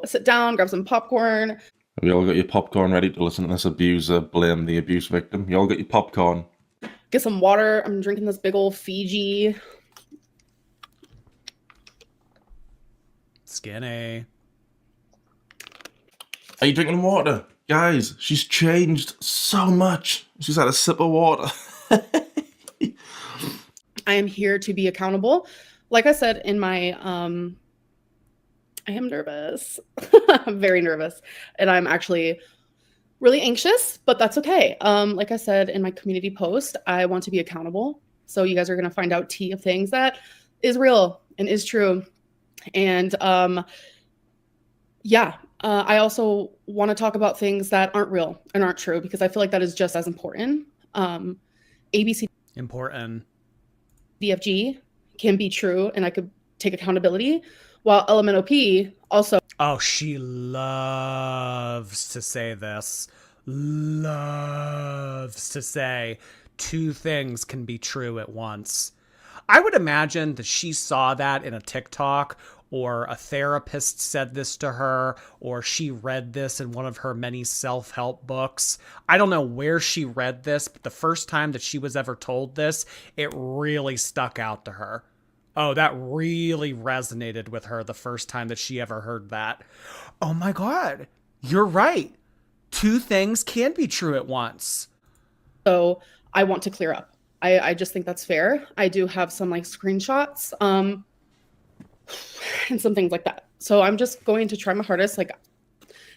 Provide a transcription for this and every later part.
sit down, grab some popcorn. Have you all got your popcorn ready to listen to this abuser blame the abuse victim? You all got your popcorn? Get some water. I'm drinking this big old Fiji. Skinny. Are you drinking water? Guys, she's changed so much. She's had a sip of water. I am here to be accountable. Like I said in my, I am nervous. I'm very nervous. And I'm actually really anxious, but that's okay. Like I said in my community post, I want to be accountable. So you guys are going to find out tea of things that is real and is true. And I also want to talk about things that aren't real and aren't true, because I feel like that is just as important. ABC important. DFG can be true, and I could take accountability, while LMNOP also. Oh, she loves to say this. Loves to say two things can be true at once. I would imagine that she saw that in a TikTok, or a therapist said this to her, or she read this in one of her many self-help books. I don't know where she read this, but the first time that she was ever told this, it really stuck out to her. Oh, that really resonated with her the first time that she ever heard that. Oh my God, you're right. Two things can be true at once. So I want to clear up. I just think that's fair. I do have some screenshots and some things like that. So I'm just going to try my hardest.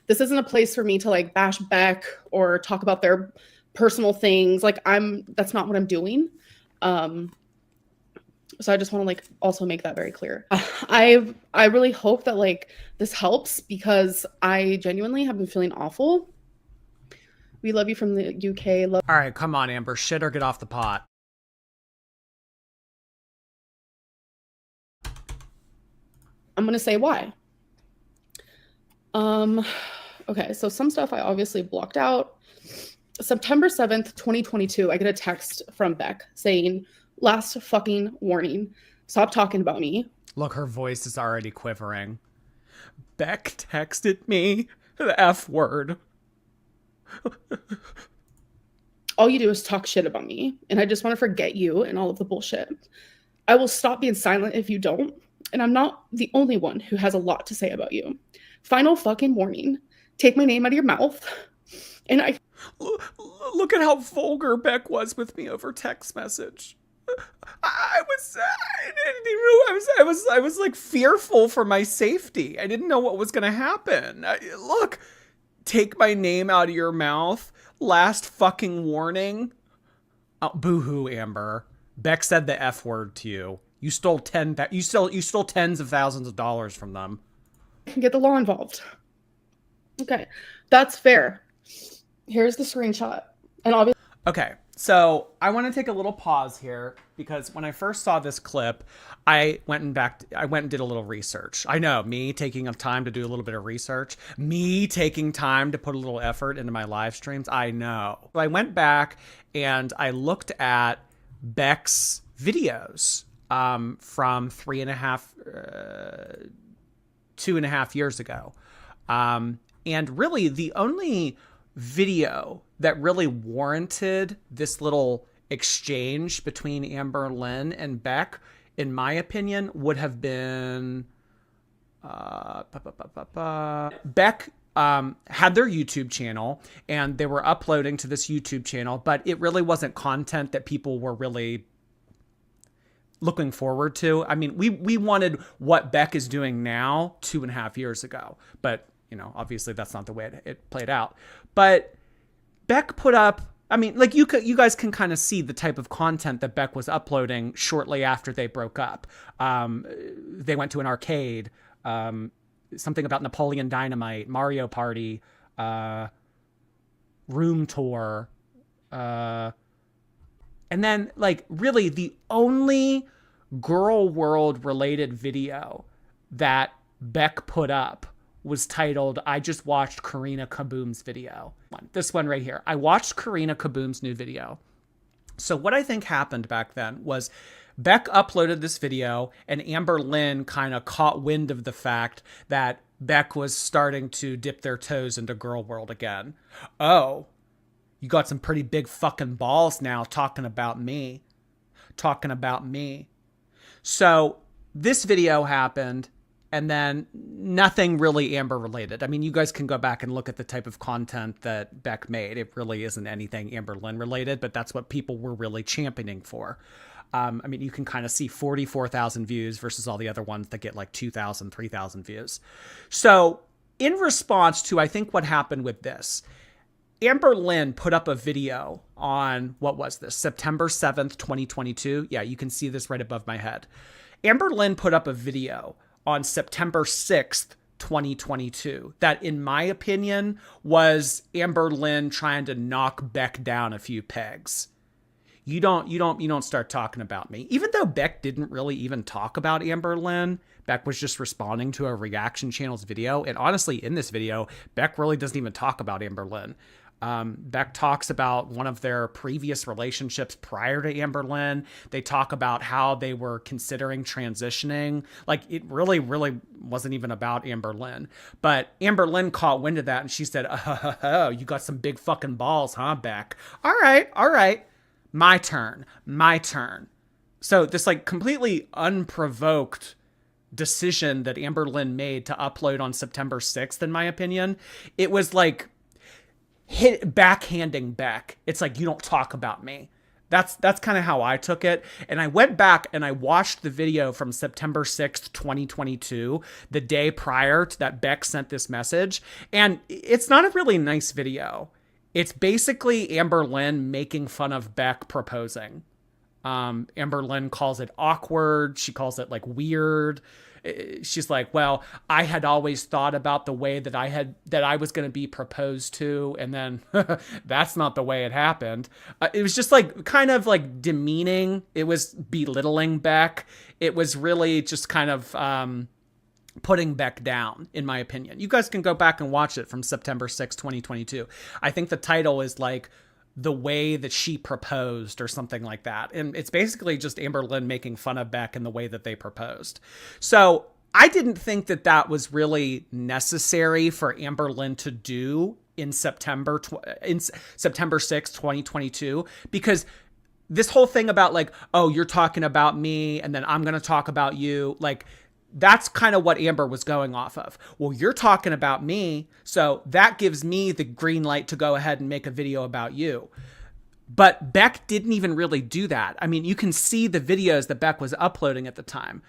This isn't a place for me to bash Beck or talk about their personal things. That's not what I'm doing. So I just want to also make that very clear. I really hope that this helps, because I genuinely have been feeling awful. We love you from the UK. All right, come on, Amber. Shit or get off the pot. I'm going to say why. Okay, so some stuff I obviously blocked out. September 7th, 2022, I get a text from Beck saying, "Last fucking warning. Stop talking about me." Look, her voice is already quivering. Beck texted me the F word. All you do is talk shit about me, and I just want to forget you and all of the bullshit. I will stop being silent if you don't, and I'm not the only one who has a lot to say about you. Final fucking warning. Take my name out of your mouth. And I... Look at how vulgar Beck was with me over text message. I was fearful for my safety. I didn't know what was going to happen. Look, take my name out of your mouth. Last fucking warning. Oh, boo-hoo, Amber. Beck said the F word to you. You stole tens of thousands of dollars from them. Get the law involved. Okay, that's fair. Here's the screenshot. And obviously, okay, so I want to take a little pause here, because when I first saw this clip, I went and did a little research. I know, me taking time to do a little bit of research, me taking time to put a little effort into my live streams. I know. So I went back and I looked at Beck's videos from 2.5 years ago. And really the only video that really warranted this little exchange between Amberlynn and Beck, in my opinion, would have been Beck had their YouTube channel, and they were uploading to this YouTube channel, but it really wasn't content that people were really looking forward to. I mean, we wanted what Beck is doing now 2.5 years ago, but obviously that's not the way it played out. But Beck put up, I mean, you guys can kind of see the type of content that Beck was uploading shortly after they broke up. They went to an arcade, something about Napoleon Dynamite, Mario Party, room tour, and then really the only girl world related video that Beck put up was titled, "I just watched Karina Kaboom's video." This one right here. I watched Karina Kaboom's new video. So what I think happened back then was Beck uploaded this video, and Amberlynn kind of caught wind of the fact that Beck was starting to dip their toes into girl world again. Oh, you got some pretty big fucking balls now talking about me. Talking about me. So this video happened, and then nothing really Amber related. I mean, you guys can go back and look at the type of content that Beck made. It really isn't anything Amberlynn related, but that's what people were really championing for. I mean, you can kind of see 44,000 views versus all the other ones that get like 2,000, 3,000 views. So in response to, I think what happened with this, Amberlynn put up a video on, what was this, September 7th, 2022. Yeah, you can see this right above my head. Amberlynn put up a video on September 6th, 2022, that in my opinion was Amberlynn trying to knock Beck down a few pegs. You don't start talking about me. Even though Beck didn't really even talk about Amberlynn, Beck was just responding to a reaction channel's video. And honestly, in this video, Beck really doesn't even talk about Amberlynn. Beck talks about one of their previous relationships prior to Amberlynn. They talk about how they were considering transitioning. Like, it really, really wasn't even about Amberlynn. But Amberlynn caught wind of that, and she said, oh, you got some big fucking balls, huh, Beck? All right. My turn. So this like completely unprovoked decision that Amberlynn made to upload on September 6th, in my opinion, it was like backhanding Beck. It's like, you don't talk about me. That's kind of how I took it. And I went back and I watched the video from September 6th, 2022, the day prior to that Beck sent this message. And it's not a really nice video. It's basically Amberlynn making fun of Beck proposing. Amberlynn calls it awkward. She calls it like weird. She's like, well, I had always thought about the way that I was going to be proposed to. And then that's not the way it happened. It was just like kind of like demeaning. It was belittling Beck. It was really just kind of, putting Beck down, in my opinion. You guys can go back and watch it from September 6, 2022. I think the title is like The Way That She Proposed or something like that. And it's basically just Amberlynn making fun of Beck and the way that they proposed. So I didn't think that that was really necessary for Amberlynn to do in September 6, 2022, because this whole thing about like, oh, you're talking about me and then I'm going to talk about you, like, that's kind of what Amber was going off of. Well, you're talking about me, so that gives me the green light to go ahead and make a video about you. But Beck didn't even really do that. I mean, you can see the videos that Beck was uploading at the time.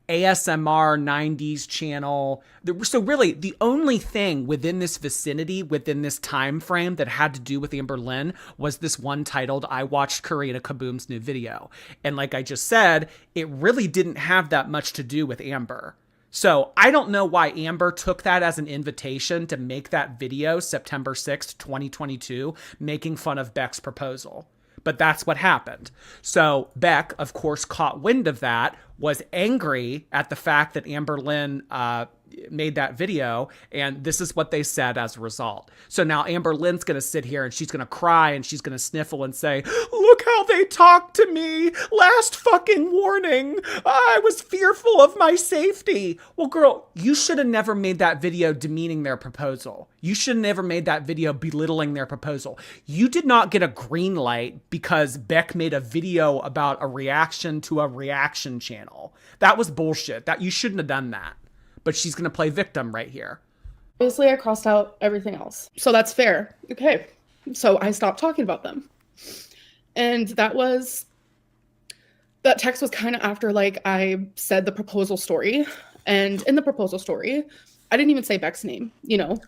ASMR 90s channel. So really, the only thing within this vicinity, within this time frame that had to do with Amberlynn was this one titled, I watched Karina Kaboom's new video. And like I just said, it really didn't have that much to do with Amber. So I don't know why Amber took that as an invitation to make that video September 6th, 2022, making fun of Beck's proposal. But that's what happened. So Beck, of course, caught wind of that, was angry at the fact that Amberlynn made that video, and this is what they said as a result. So now Amberlynn's going to sit here and she's going to cry and she's going to sniffle and say, look how they talked to me. Last fucking warning. I was fearful of my safety. Well, girl, you should have never made that video demeaning their proposal. You should have never made that video belittling their proposal. You did not get a green light because Beck made a video about a reaction to a reaction channel. That was bullshit. That you shouldn't have done that. But she's going to play victim right here. Obviously, I crossed out everything else. So that's fair. Okay. So I stopped talking about them. And that text was kind of after, like, I said the proposal story. And in the proposal story, I didn't even say Beck's name, you know.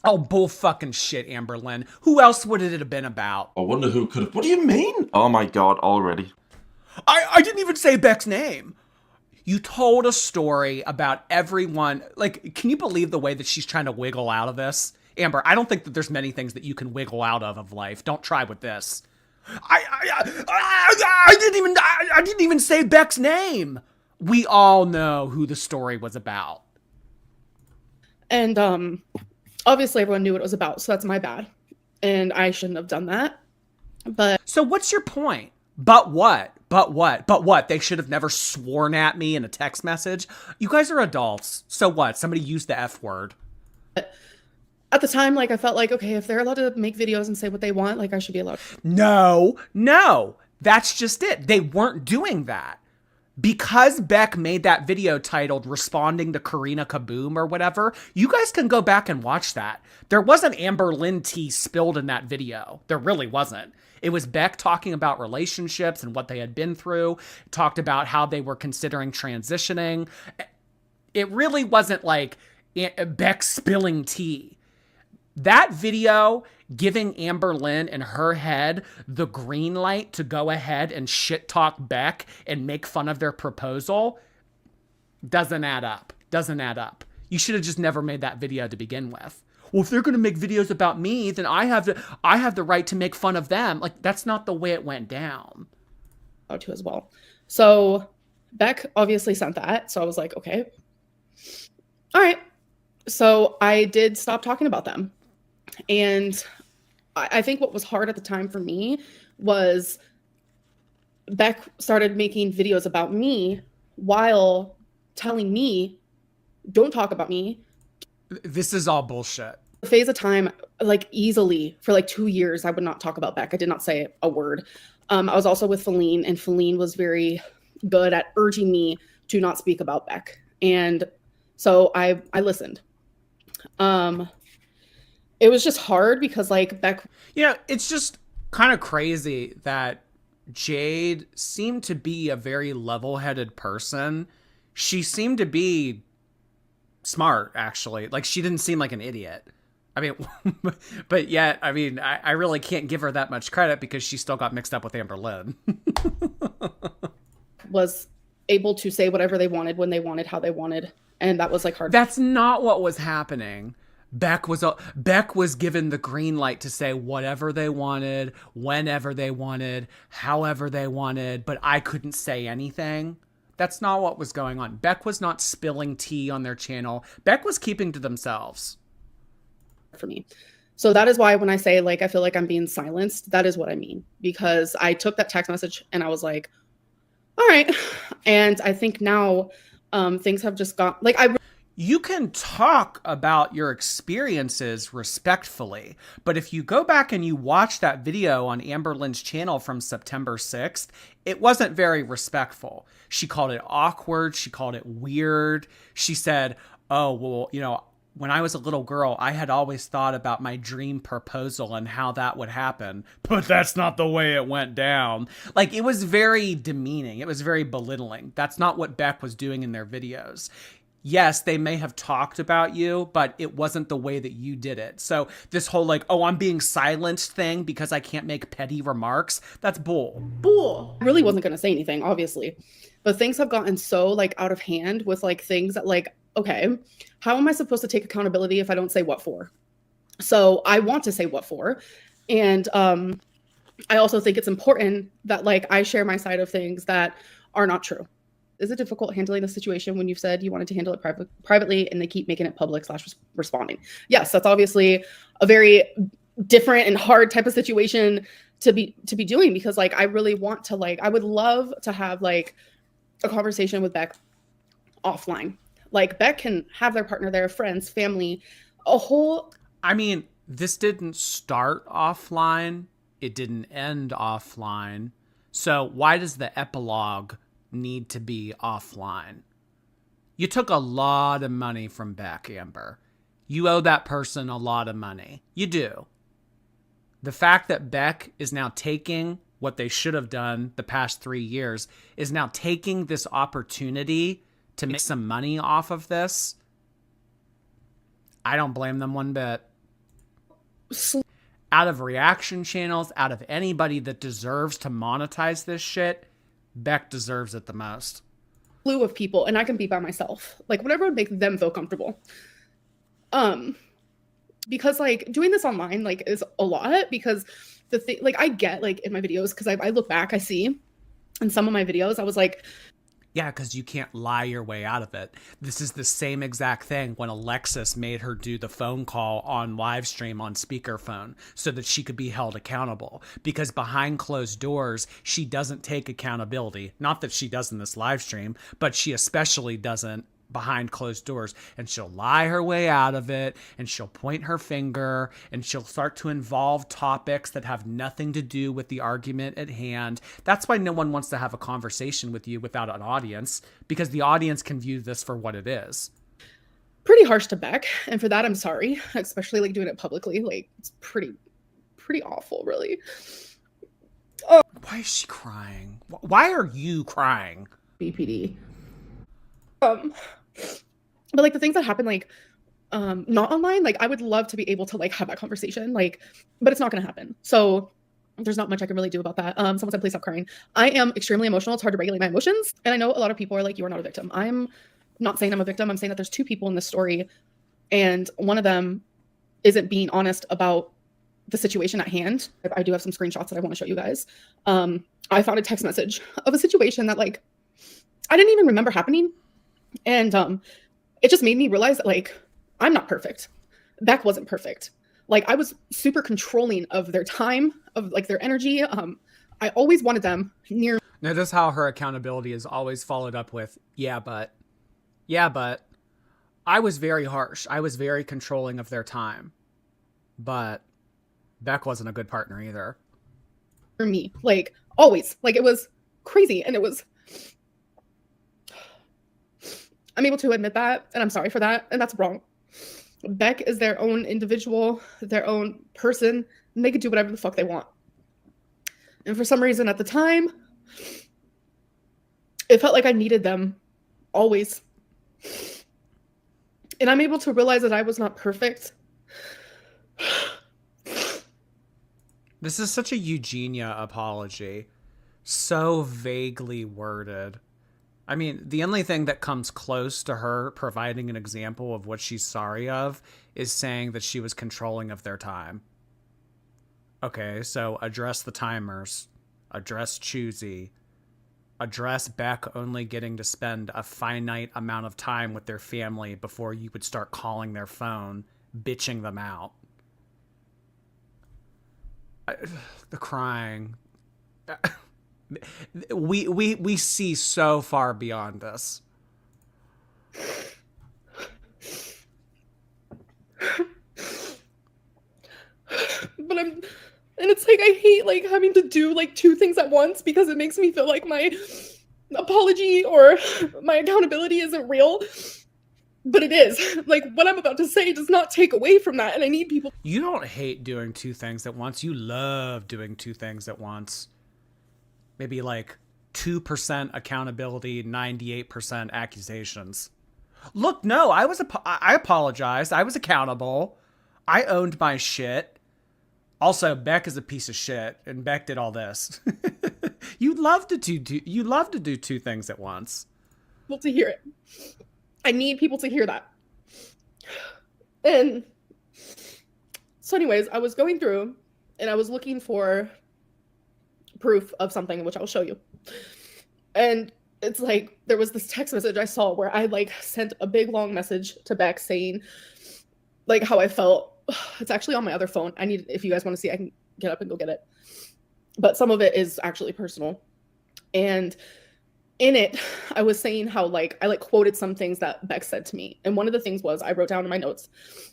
Oh, bull fucking shit, Amberlynn. Who else would it have been about? I wonder who could have... What do you mean? Oh my god, already. I didn't even say Beck's name. You told a story about everyone. Like, can you believe the way that she's trying to wiggle out of this? Amber, I don't think that there's many things that you can wiggle out of life. Don't try with this. I didn't even say Beck's name. We all know who the story was about. And obviously everyone knew what it was about, so that's my bad. And I shouldn't have done that. But so what's your point? But what? But what? But what? They should have never sworn at me in a text message. You guys are adults. So what? Somebody used the F word. At the time, like, I felt like, okay, if they're allowed to make videos and say what they want, like, I should be allowed. No. That's just it. They weren't doing that. Because Beck made that video titled Responding to Karina Kaboom or whatever, you guys can go back and watch that. There wasn't Amberlynn tea spilled in that video. There really wasn't. It was Beck talking about relationships and what they had been through, talked about how they were considering transitioning. It really wasn't like Beck spilling tea. That video giving Amberlynn in her head the green light to go ahead and shit talk Beck and make fun of their proposal doesn't add up. You should have just never made that video to begin with. Well, if they're going to make videos about me, then I have the right to make fun of them. Like, that's not the way it went down. To as well. So Beck obviously sent that. So I was like, okay. All right. So I did stop talking about them. And I think what was hard at the time for me was Beck started making videos about me while telling me, don't talk about me. This is all bullshit. A phase of time, like easily for like 2 years, I would not talk about Beck. I did not say a word. I was also with Feline, and Feline was very good at urging me to not speak about Beck. And so I listened. It was just hard because like Beck. It's just kind of crazy that Jade seemed to be a very level-headed person. She seemed to be smart, actually. Like, she didn't seem like an idiot. I mean, but yet, I mean, I really can't give her that much credit because she still got mixed up with Amberlynn. Was able to say whatever they wanted, when they wanted, how they wanted. And that was like hard. That's not what was happening. Beck was given the green light to say whatever they wanted, whenever they wanted, however they wanted, but I couldn't say anything. That's not what was going on. Beck was not spilling tea on their channel. Beck was keeping to themselves. For me. So that is why when I say like I feel like I'm being silenced, that is what I mean. Because I took that text message and I was like, all right. And I think now things have just got like you can talk about your experiences respectfully, but if you go back and you watch that video on Amberlynn's channel from September 6th, it wasn't very respectful. She called it awkward. She called it weird. She said, oh, well, when I was a little girl, I had always thought about my dream proposal and how that would happen, but that's not the way it went down. Like, it was very demeaning. It was very belittling. That's not what Beck was doing in their videos. Yes, they may have talked about you, but it wasn't the way that you did it. So this whole like, oh, I'm being silenced thing because I can't make petty remarks, that's bull. I really wasn't going to say anything, obviously. But things have gotten so like out of hand with like things that like, okay, how am I supposed to take accountability if I don't say what for? So I want to say what for. And I also think it's important that like I share my side of things that are not true. Is it difficult handling the situation when you've said you wanted to handle it privately and they keep making it public / responding? Yes, that's obviously a very different and hard type of situation to be doing, because like I really want to like, I would love to have like a conversation with Beck offline. Like Beck can have their partner there, friends, family, a whole. I mean, this didn't start offline. It didn't end offline. So why does the epilogue need to be offline? You took a lot of money from Beck, Amber. You owe that person a lot of money. You do. The fact that Beck is now taking what they should have done the past 3 years, is now taking this opportunity to make some money off of this, I don't blame them one bit. Out of reaction channels, out of anybody that deserves to monetize this shit, Beck deserves it the most. Slew of people, and I can be by myself. Like whatever would make them feel comfortable. Because like doing this online like is a lot, because the thing like I get like in my videos, because I look back, I see in some of my videos I was like, Yeah, because you can't lie your way out of it. This is the same exact thing when Alexis made her do the phone call on Livestream on speakerphone so that she could be held accountable. Because behind closed doors, she doesn't take accountability. Not that she does in this live stream, but she especially doesn't behind closed doors, and she'll lie her way out of it, and she'll point her finger, and she'll start to involve topics that have nothing to do with the argument at hand. That's why no one wants to have a conversation with you without an audience, because the audience can view this for what it is. Pretty harsh to Beck, and for that I'm sorry, especially like doing it publicly. Like, it's pretty awful, really. Why is she crying? Why are you crying? BPD. But like the things that happen, like, not online, like I would love to be able to like have that conversation, like, but it's not going to happen. So there's not much I can really do about that. Someone said, please stop crying. I am extremely emotional. It's hard to regulate my emotions. And I know a lot of people are like, you are not a victim. I'm not saying I'm a victim. I'm saying that there's two people in this story, and one of them isn't being honest about the situation at hand. I do have some screenshots that I want to show you guys. I found a text message of a situation that like I didn't even remember happening. And it just made me realize that like I'm not perfect. Beck wasn't perfect. Like I was super controlling of their time, of like their energy. I always wanted them near. Notice how her accountability is always followed up with, yeah, but I was very harsh. I was very controlling of their time. But Beck wasn't a good partner either. For me, like always, like it was crazy. And it was, I'm able to admit that, and I'm sorry for that, and that's wrong. Beck is their own individual, their own person, and they could do whatever the fuck they want. And for some reason at the time, it felt like I needed them always. And I'm able to realize that I was not perfect. This is such a Eugenia apology. So vaguely worded. I mean, the only thing that comes close to her providing an example of what she's sorry of is saying that she was controlling of their time. Okay, so address the timers, address Choosy, address Beck only getting to spend a finite amount of time with their family before you would start calling their phone, bitching them out. The crying. We see so far beyond this. But and it's like I hate like having to do like two things at once because it makes me feel like my apology or my accountability isn't real. But it is. Like what I'm about to say does not take away from that, and I need people. You don't hate doing two things at once. You love doing two things at once. Maybe like 2% accountability, 98% accusations. Look, no, I apologized. I was accountable. I owned my shit. Also, Beck is a piece of shit, and Beck did all this. You love to do two things at once. People to hear it. I need people to hear that. And so anyways, I was going through and I was looking for proof of something, which I'll show you. And it's like there was this text message I saw where I like sent a big long message to Beck saying like how I felt. It's actually on my other phone. If you guys want to see, I can get up and go get it. But some of it is actually personal. And in it, I was saying how like I like quoted some things that Beck said to me. And one of the things was I wrote down in my notes,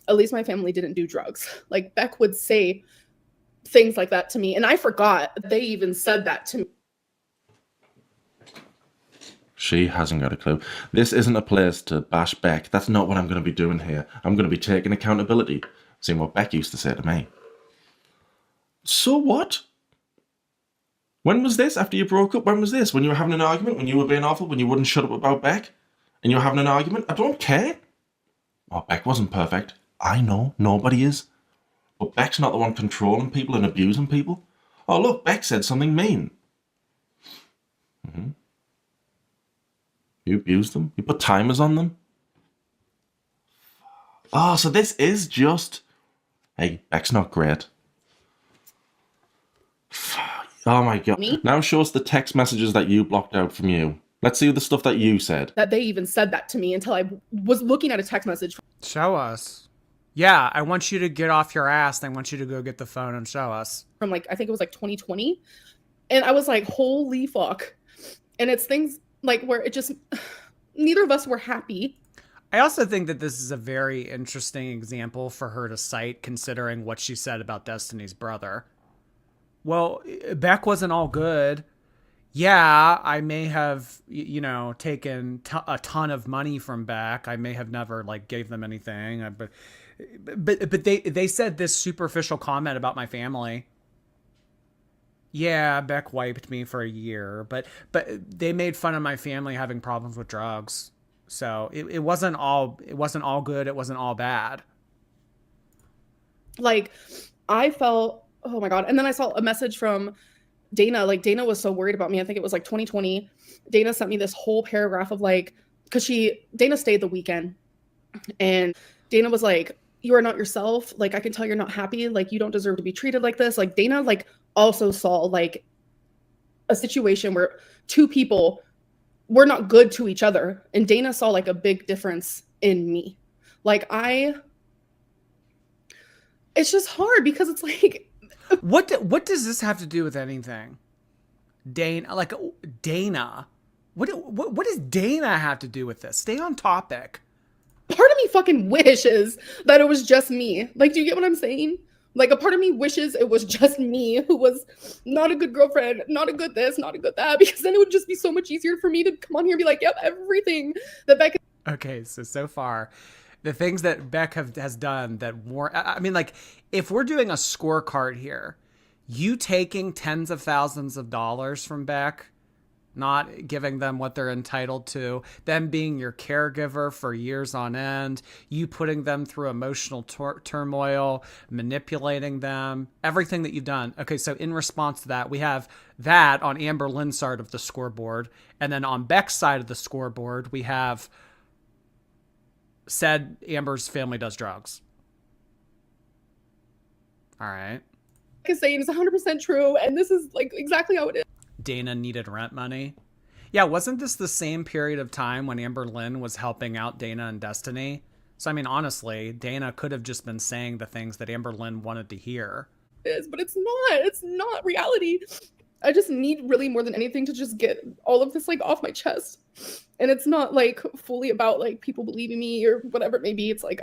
at least my family didn't do drugs. Like Beck would say things like that to me. And I forgot they even said that to me. She hasn't got a clue. This isn't a place to bash Beck. That's not what I'm going to be doing here. I'm going to be taking accountability. Seeing what Beck used to say to me. So what? When was this? After you broke up? When was this? When you were having an argument? When you were being awful? When you wouldn't shut up about Beck? And you were having an argument? I don't care. Oh, Beck wasn't perfect. I know. Nobody is. But Beck's not the one controlling people and abusing people. Oh, look, Beck said something mean. You abused them? You put timers on them? Oh, so this is just... Hey, Beck's not great. Oh my god. Me? Now show us the text messages that you blocked out from you. Let's see the stuff that you said. That they even said that to me until I was looking at a text message. Show us. Yeah, I want you to get off your ass. I want you to go get the phone and show us. From like, I think it was like 2020. And I was like, holy fuck. And it's things like where it just, neither of us were happy. I also think that this is a very interesting example for her to cite, considering what she said about Destiny's brother. Well, Beck wasn't all good. Yeah, I may have, taken a ton of money from Beck. I may have never like gave them anything, but they said this superficial comment about my family. Yeah, Beck wiped me for a year, but they made fun of my family having problems with drugs. So it wasn't all good. It wasn't all bad. Like, I felt, oh my God. And then I saw a message from Dana. Like, Dana was so worried about me. I think it was like 2020. Dana sent me this whole paragraph of like, because Dana stayed the weekend. And Dana was like, you are not yourself. Like, I can tell you're not happy. Like, you don't deserve to be treated like this. Like, Dana, like, also saw like a situation where two people were not good to each other. And Dana saw like a big difference in me. Like, it's just hard because it's like, what does this have to do with anything? Dana, what does Dana have to do with this? Stay on topic. Part of me fucking wishes that it was just me. Like, do you get what I'm saying? Like, a part of me wishes it was just me who was not a good girlfriend, not a good this, not a good that, because then it would just be so much easier for me to come on here and be like, yep, everything that Beck. Okay, so far, the things that Beck has done that I mean, like, if we're doing a scorecard here, you taking tens of thousands of dollars from Beck, not giving them what they're entitled to, them being your caregiver for years on end, you putting them through emotional turmoil, manipulating them, everything that you've done. Okay, so in response to that, we have that on Amberlynn'S side of the scoreboard. And then on Beck's side of the scoreboard, we have said Amber's family does drugs. All right. Is saying is 100% true, and this is like exactly how it is. Dana needed rent money. Yeah, wasn't this the same period of time when Amberlynn was helping out Dana and Destiny? So, I mean, honestly, Dana could have just been saying the things that Amberlynn wanted to hear. But it's not reality. I just need really more than anything to just get all of this like off my chest. And it's not like fully about like people believing me or whatever it may be. It's like,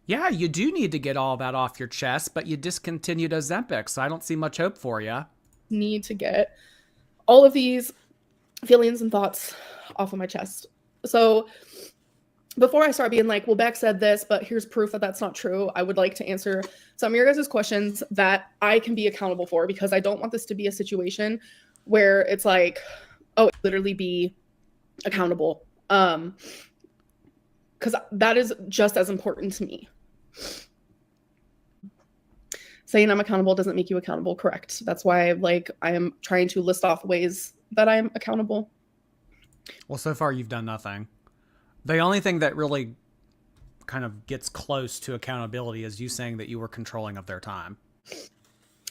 Yeah, you do need to get all that off your chest, but you discontinued Ozempic, so I don't see much hope for you. Need to get all of these feelings and thoughts off of my chest. So before I start being like, well, Beck said this, but here's proof that that's not true, I would like to answer some of your guys' questions that I can be accountable for, because I don't want this to be a situation where it's like, oh, literally be accountable. Because that is just as important to me. Saying I'm accountable doesn't make you accountable, correct? That's why I am trying to list off ways that I am accountable. Well, so far you've done nothing. The only thing that really kind of gets close to accountability is you saying that you were controlling of their time.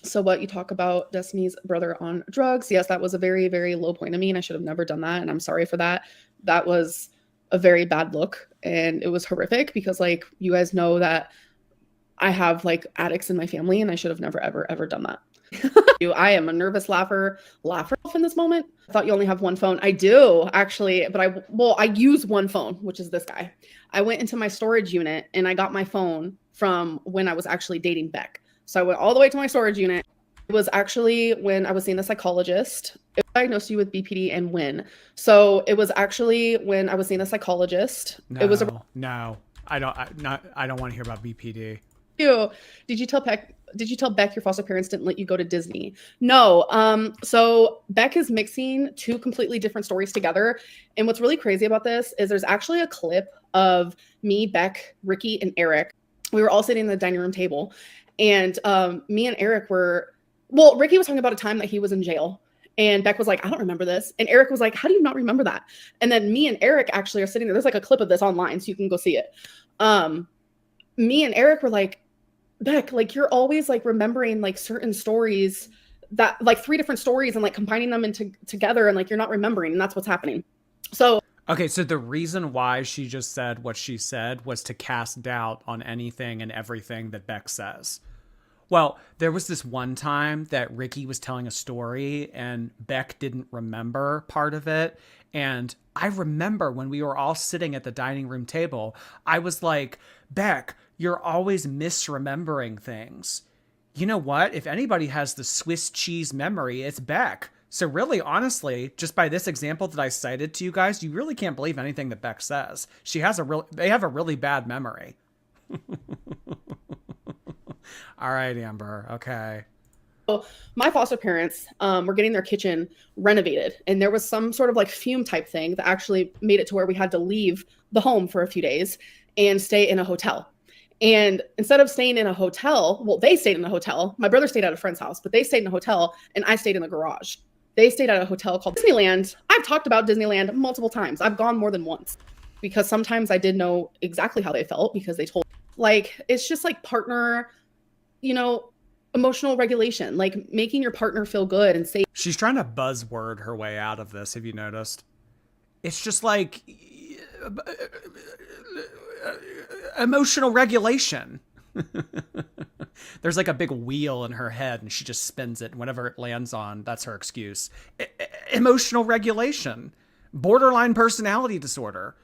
So what you talk about Destiny's brother on drugs. Yes, that was a very, very low point of me, and I should have never done that. And I'm sorry for that. That was a very bad look, and it was horrific because like you guys know that I have like addicts in my family, and I should have never, ever done that. I am a nervous laugher in this moment. I thought you only have one phone. I do actually, but I use one phone, which is this guy. I went into my storage unit and I got my phone from when I was actually dating Beck. So I went all the way to my storage unit. It was actually when I was seeing the psychologist. It diagnosed you with BPD and when. So it was actually when I was seeing the psychologist. No, it was I don't want to hear about BPD. Did you tell Beck your foster parents didn't let you go to Disney? No. So Beck is mixing two completely different stories together. And what's really crazy about this is there's actually a clip of me, Beck, Ricky, and Eric. We were all sitting at the dining room table. And me and Eric Ricky was talking about a time that he was in jail. And Beck was like, I don't remember this. And Eric was like, how do you not remember that? And then me and Eric actually are sitting there. There's like a clip of this online, so you can go see it. Me and Eric were like, Beck, like you're always like remembering like certain stories that like 3 different stories and like combining them together and like you're not remembering, and that's what's happening. So Okay, so the reason why she just said what she said was to cast doubt on anything and everything that Beck says. Well, there was this one time that Ricky was telling a story and Beck didn't remember part of it. And I remember when we were all sitting at the dining room table, I was like, Beck, you're always misremembering things. You know what? If anybody has the Swiss cheese memory, it's Beck. So really, honestly, just by this example that I cited to you guys, you really can't believe anything that Beck says. They have a really bad memory. All right, Amber. Okay. my foster parents were getting their kitchen renovated, and there was some sort of like fume type thing that actually made it to where we had to leave the home for a few days and stay in a hotel. And instead of staying in a hotel, well, they stayed in a hotel. My brother stayed at a friend's house, but they stayed in a hotel and I stayed in the garage. They stayed at a hotel called Disneyland. I've talked about Disneyland multiple times. I've gone more than once because sometimes I did know exactly how they felt because they told, like, it's just like partner, you know, emotional regulation, like making your partner feel good and safe. She's trying to buzzword her way out of this. Have you noticed? It's just like emotional regulation. There's like a big wheel in her head and she just spins it. And whatever it lands on, that's her excuse. Emotional regulation. Borderline personality disorder.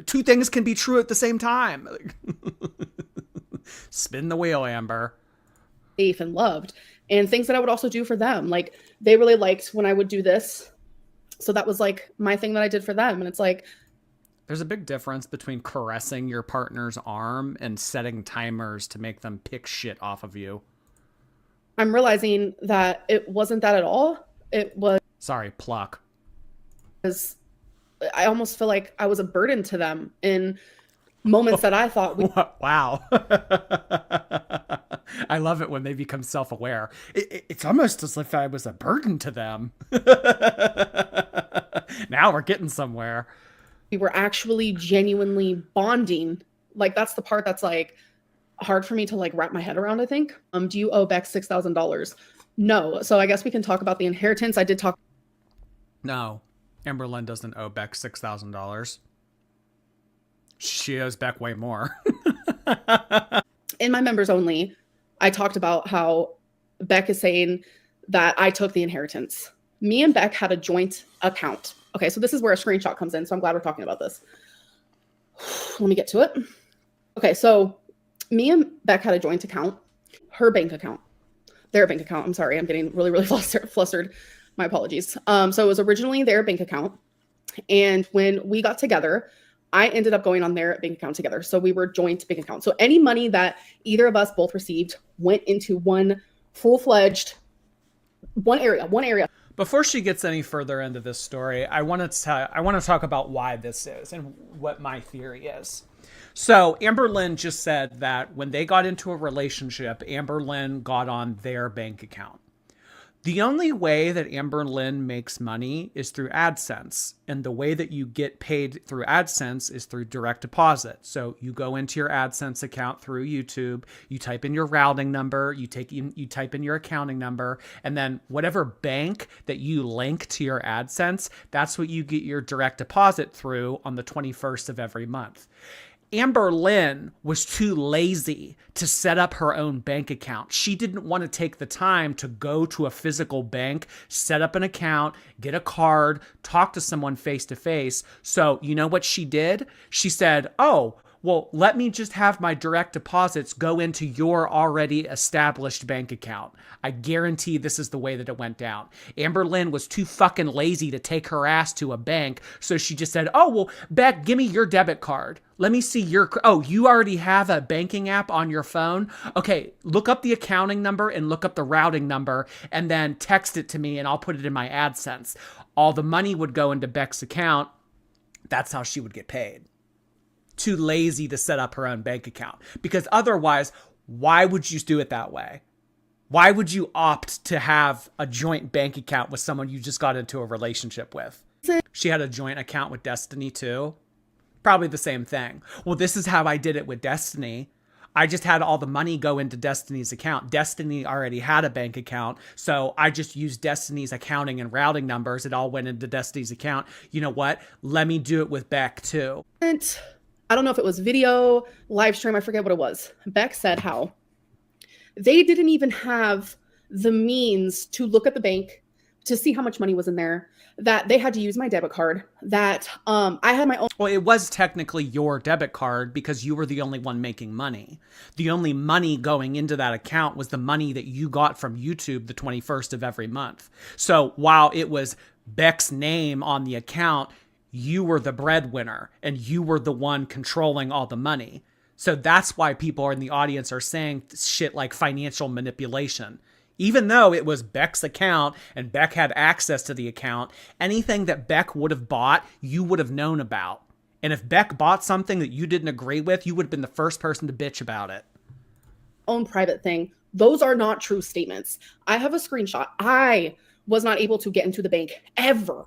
Two things can be true at the same time. Spin the wheel, Amber. Safe and loved, and things that I would also do for them. Like they really liked when I would do this. So that was like my thing that I did for them. And it's like, there's a big difference between caressing your partner's arm and setting timers to make them pick shit off of you. I'm realizing that it wasn't that at all. It was, Sorry, pluck. I almost feel like I was a burden to them in moments that I thought wow. I love it when they become self-aware. It's almost as if I was a burden to them. Now we're getting somewhere. we were actually genuinely bonding. Like that's the part that's like hard for me to like wrap my head around, I think. Do you owe Beck $6,000? No. So I guess we can talk about the inheritance. I did talk. No, Amberlynn doesn't owe Beck $6,000. She owes Beck way more. In my members only, I talked about how Beck is saying that I took the inheritance. Me and Beck had a joint account. Okay, so this is where a screenshot comes in. So I'm glad we're talking about this. Let me get to it. Okay, so me and Beck had a joint account, her bank account, their bank account. I'm sorry, I'm getting really, really flustered. My apologies. So it was originally their bank account. And when we got together, I ended up going on their bank account together. So we were joint bank accounts. So any money that either of us both received went into one full-fledged, one area. Before she gets any further into this story, I want to talk about why this is and what my theory is. So Amberlynn just said that when they got into a relationship, Amberlynn got on their bank account. The only way that Amberlynn makes money is through AdSense. And the way that you get paid through AdSense is through direct deposit. So you go into your AdSense account through YouTube, you type in your routing number, you type in your accounting number, and then whatever bank that you link to your AdSense, that's what you get your direct deposit through on the 21st of every month. Amberlynn was too lazy to set up her own bank account. She didn't want to take the time to go to a physical bank, set up an account, get a card, talk to someone face to face. So you know what she did? She said, oh, well, let me just have my direct deposits go into your already established bank account. I guarantee this is the way that it went down. Amberlynn was too fucking lazy to take her ass to a bank, so she just said, oh, well, Beck, give me your debit card. Let me see your... Oh, you already have a banking app on your phone? Okay, look up the accounting number and look up the routing number and then text it to me and I'll put it in my AdSense. All the money would go into Beck's account. That's how she would get paid. Too lazy to set up her own bank account. Because otherwise, why would you do it that way? Why would you opt to have a joint bank account with someone you just got into a relationship with? She had a joint account with Destiny too. Probably the same thing. Well, this is how I did it with Destiny. I just had all the money go into Destiny's account. Destiny already had a bank account, so I just used Destiny's accounting and routing numbers. It all went into Destiny's account. You know what? Let me do it with Beck too. And I don't know if it was video, live stream, I forget what it was. Beck said how they didn't even have the means to look at the bank to see how much money was in there, that they had to use my debit card, that I had my own. Well, it was technically your debit card because you were the only one making money. The only money going into that account was the money that you got from YouTube the 21st of every month. So while it was Beck's name on the account, you were the breadwinner and you were the one controlling all the money. So that's why people in the audience are saying shit like financial manipulation. Even though it was Beck's account and Beck had access to the account, anything that Beck would have bought, you would have known about. And if Beck bought something that you didn't agree with, you would have been the first person to bitch about it. Own private thing. Those are not true statements. I have a screenshot. I was not able to get into the bank ever.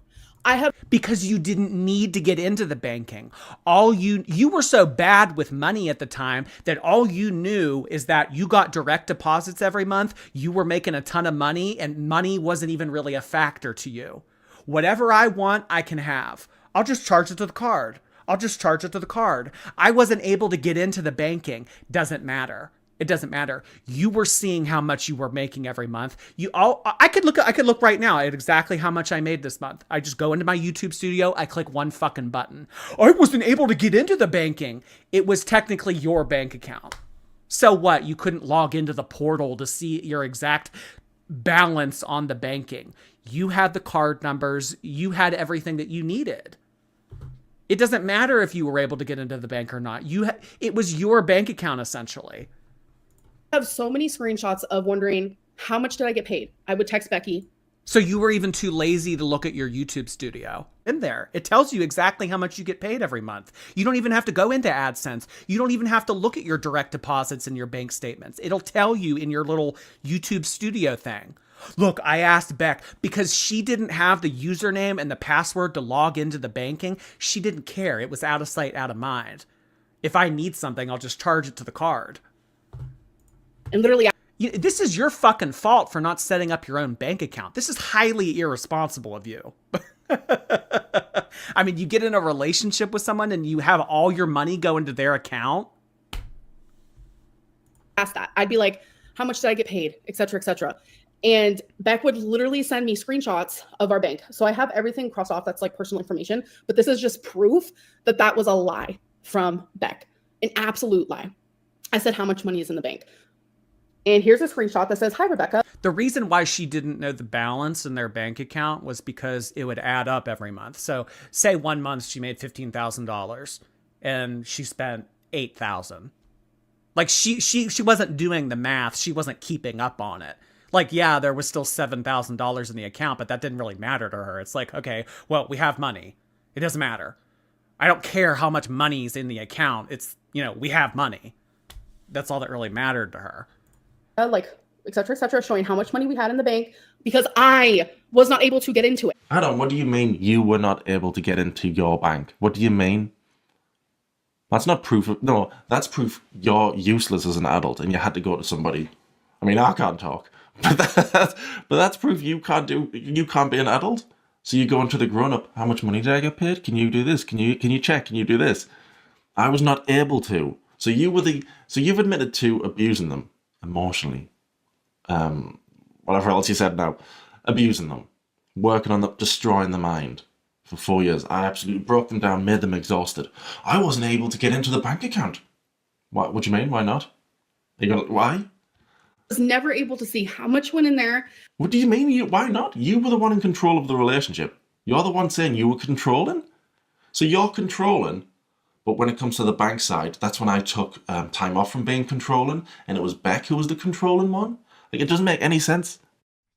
Because you didn't need to get into the banking. All you were so bad with money at the time that all you knew is that you got direct deposits every month. You were making a ton of money and money wasn't even really a factor to you. Whatever I want, I can have. I'll just charge it to the card. I'll just charge it to the card. I wasn't able to get into the banking. Doesn't matter. It doesn't matter. You were seeing how much you were making every month. I could look right now at exactly how much I made this month. I just go into my YouTube studio. I click one fucking button. I wasn't able to get into the banking. It was technically your bank account. So what? You couldn't log into the portal to see your exact balance on the banking. You had the card numbers. You had everything that you needed. It doesn't matter if you were able to get into the bank or not. It was your bank account essentially. Have so many screenshots of wondering how much did I get paid. I would text Becky. So you were even too lazy to look at your YouTube studio. In there, it tells you exactly how much you get paid every month. You don't even have to go into AdSense. You don't even have to look at your direct deposits and your bank statements. It'll tell you in your little YouTube studio thing. Look, I asked Beck because she didn't have the username and the password to log into the banking. She didn't care. It was out of sight, out of mind. If I need something, I'll just charge it to the card. And literally, this is your fucking fault for not setting up your own bank account. This is highly irresponsible of you. I mean, you get in a relationship with someone and you have all your money go into their account. ask that. I'd be like, how much did I get paid, et cetera, et cetera. And Beck would literally send me screenshots of our bank. So I have everything crossed off. That's like personal information. But this is just proof that that was a lie from Beck, an absolute lie. I said, how much money is in the bank? And here's a screenshot that says, hi, Rebecca. The reason why she didn't know the balance in their bank account was because it would add up every month. So say 1 month she made $15,000 and she spent $8,000. Like she wasn't doing the math. She wasn't keeping up on it. Like, yeah, there was still $7,000 in the account, but that didn't really matter to her. It's like, okay, well, we have money. It doesn't matter. I don't care how much money's in the account. It's, we have money. That's all that really mattered to her. Like, et cetera, showing how much money we had in the bank because I was not able to get into it. Adam, what do you mean you were not able to get into your bank? What do you mean? That's not proof of... No, that's proof you're useless as an adult and you had to go to somebody. I mean, I can't talk. But that's proof you can't be an adult. So you go into the grown-up, how much money did I get paid? Can you do this? Can you check? Can you do this? I was not able to. So you've admitted to abusing them emotionally. Whatever else you said now. Abusing them. Working on them, destroying the mind. For 4 years, I absolutely broke them down, made them exhausted. I wasn't able to get into the bank account. What do you mean? Why not? Why? I was never able to see how much went in there. What do you mean? Why not? You were the one in control of the relationship. You're the one saying you were controlling. So you're controlling, but when it comes to the bank side, that's when I took time off from being controlling, and it was Beck who was the controlling one. Like, it doesn't make any sense.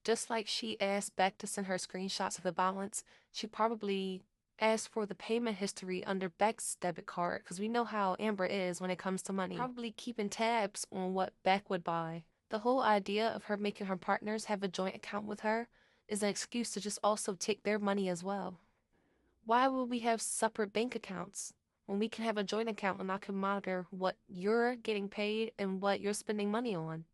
Just like she asked Beck to send her screenshots of the balance, she probably asked for the payment history under Beck's debit card, because we know how Amber is when it comes to money. Probably keeping tabs on what Beck would buy. The whole idea of her making her partners have a joint account with her is an excuse to just also take their money as well. Why would we have separate bank accounts when we can have a joint account and I can monitor what you're getting paid and what you're spending money on?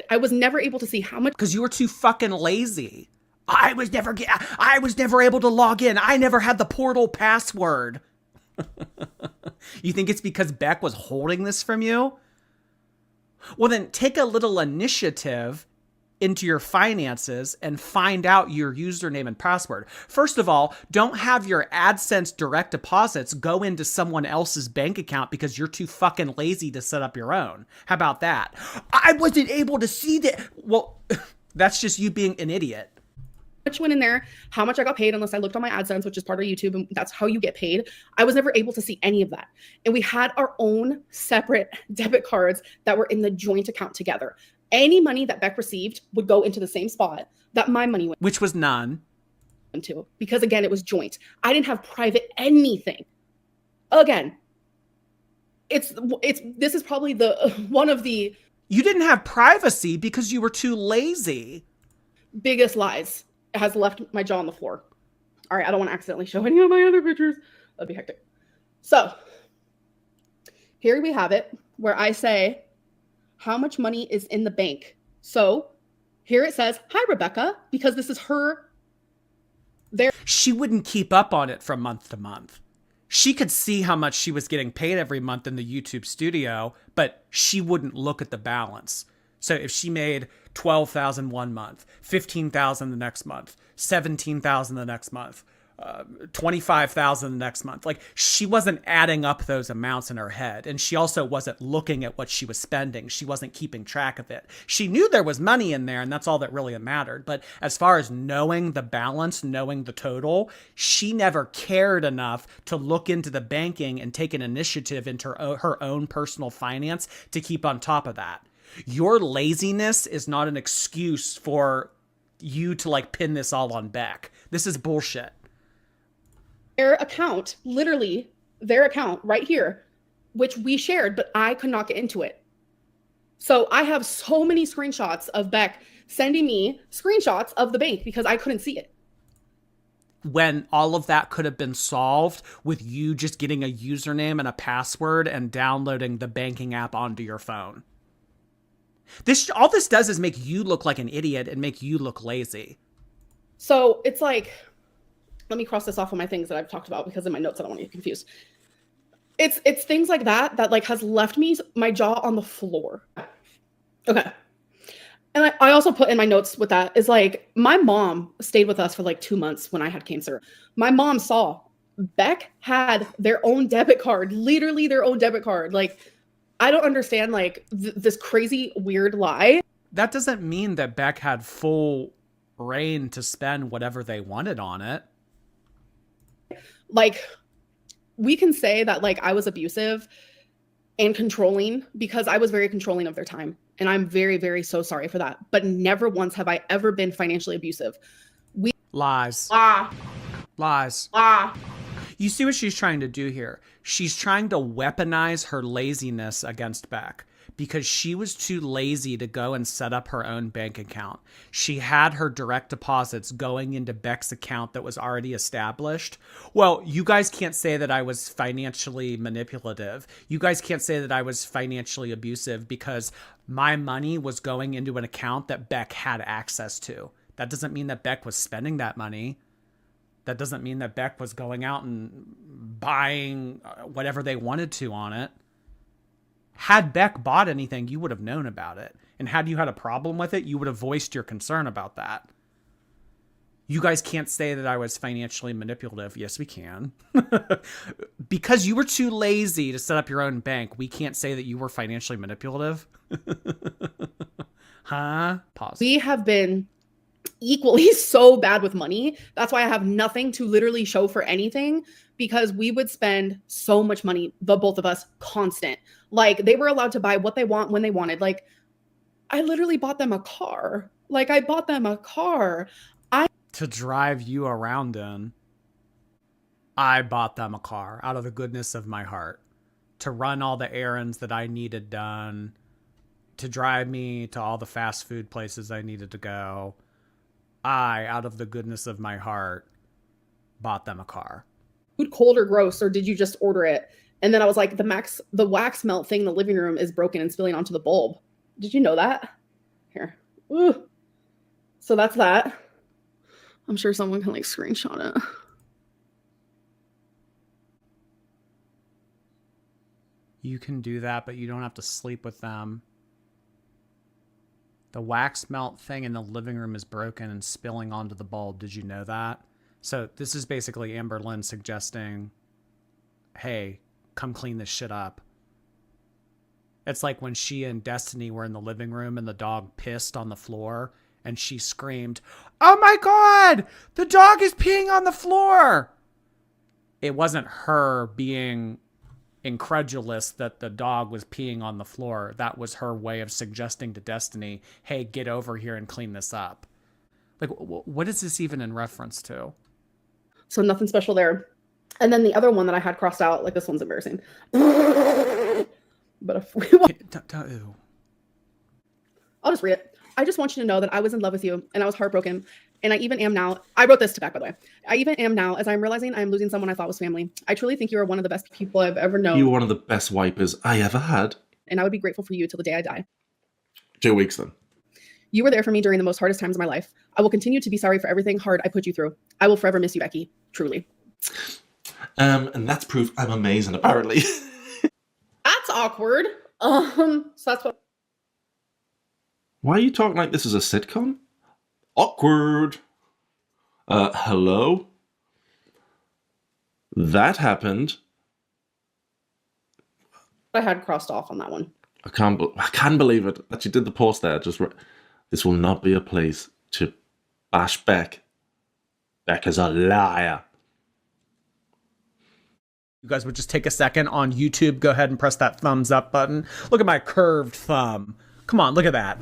I was never able to see how much. Because you were too fucking lazy. I was never able to log in. I never had the portal password. You think it's because Beck was holding this from you? Well, then take a little initiative into your finances and find out your username and password. First of all, don't have your AdSense direct deposits go into someone else's bank account because you're too fucking lazy to set up your own. How about that? I wasn't able to see that. Well, that's just you being an idiot. Much went in there, how much I got paid, unless I looked on my AdSense, which is part of YouTube, and that's how you get paid. I was never able to see any of that. And we had our own separate debit cards that were in the joint account together. Any money that Beck received would go into the same spot that my money went Which was none. into, because again, it was joint. I didn't have private anything. Again, this is probably one of the You didn't have privacy because you were too lazy. biggest lies. It has left my jaw on the floor. All right, I don't want to accidentally show any of my other pictures. That'd be hectic. So here we have it where I say how much money is in the bank. So here it says, hi, Rebecca, because this is her. She wouldn't keep up on it from month to month. She could see how much she was getting paid every month in the YouTube studio, but she wouldn't look at the balance. So if she made $12,000 one month, $15,000 the next month, $17,000 the next month, $25,000 the next month, like she wasn't adding up those amounts in her head. And she also wasn't looking at what she was spending. She wasn't keeping track of it. She knew there was money in there, and that's all that really mattered. But as far as knowing the balance, knowing the total, she never cared enough to look into the banking and take an initiative into her own personal finance to keep on top of that. Your laziness is not an excuse for you to like pin this all on Beck. This is bullshit. Their account, literally their account right here, which we shared, but I could not get into it. So I have so many screenshots of Beck sending me screenshots of the bank because I couldn't see it. When all of that could have been solved with you just getting a username and a password and downloading the banking app onto your phone. All this does is make you look like an idiot and make you look lazy. So it's like, let me cross this off on my things that I've talked about because in my notes I don't want to get confused. It's things like that like has left my jaw on the floor. Okay. And I also put in my notes with that is like, my mom stayed with us for like 2 months when I had cancer. My mom saw Beck had their own debit card, literally their own debit card. Like, I don't understand like this crazy weird lie. That doesn't mean that Beck had full reign to spend whatever they wanted on it. Like, we can say that like I was abusive and controlling because I was very controlling of their time. And I'm very, very so sorry for that. But never once have I ever been financially abusive. Lies. Lies. You see what she's trying to do here? She's trying to weaponize her laziness against Beck because she was too lazy to go and set up her own bank account. She had her direct deposits going into Beck's account that was already established. Well, you guys can't say that I was financially manipulative. You guys can't say that I was financially abusive because my money was going into an account that Beck had access to. That doesn't mean that Beck was spending that money. That doesn't mean that Beck was going out and buying whatever they wanted to on it. Had Beck bought anything, you would have known about it. And had you had a problem with it, you would have voiced your concern about that. You guys can't say that I was financially manipulative. Yes, we can. Because you were too lazy to set up your own bank, we can't say that you were financially manipulative. Huh? Pause. We have been equally so bad with money. That's why I have nothing to literally show for anything, because we would spend so much money, the both of us, constant. Like, they were allowed to buy what they want when they wanted. Like, I literally bought them a car. Like, I bought them a car. To drive you around in. I bought them a car out of the goodness of my heart. To run all the errands that I needed done. To drive me to all the fast food places I needed to go. I, out of the goodness of my heart, bought them a car. Food cold or gross, or did you just order it And then I was like, the wax melt thing in the living room is broken and spilling onto the bulb. Did you know that? Here. Ooh. So that's that. I'm sure someone can like screenshot it. You can do that, but you don't have to sleep with them. The wax melt thing in the living room is broken and spilling onto the bulb. Did you know that? So this is basically Amberlynn suggesting, hey, come clean this shit up. It's like when she and Destiny were in the living room and the dog pissed on the floor and she screamed, "Oh my God, the dog is peeing on the floor." It wasn't her being incredulous that the dog was peeing on the floor. That was her way of suggesting to Destiny, hey, get over here and clean this up. Like, what is this even in reference to? So nothing special there. And then the other one that I had crossed out, like this one's embarrassing. But if we want, I'll just read it. I just want you to know that I was in love with you and I was heartbroken. And I even am now. I wrote this to Beck, by the way. I even am now as I'm realizing I'm losing someone I thought was family. I truly think you are one of the best people I've ever known. You were one of the best wipers I ever had. And I would be grateful for you till the day I die. 2 weeks then. You were there for me during the most hardest times of my life. I will continue to be sorry for everything hard I put you through. I will forever miss you, Becky. Truly. And that's proof I'm amazing, apparently. That's awkward. So that's what. Why are you talking like this is a sitcom? Awkward. Hello? That happened. I had crossed off on that one. I can't believe it that you did the post there. This will not be a place to bash Beck. Beck is a liar. You guys would just take a second on YouTube. Go ahead and press that thumbs up button. Look at my curved thumb. Come on, look at that.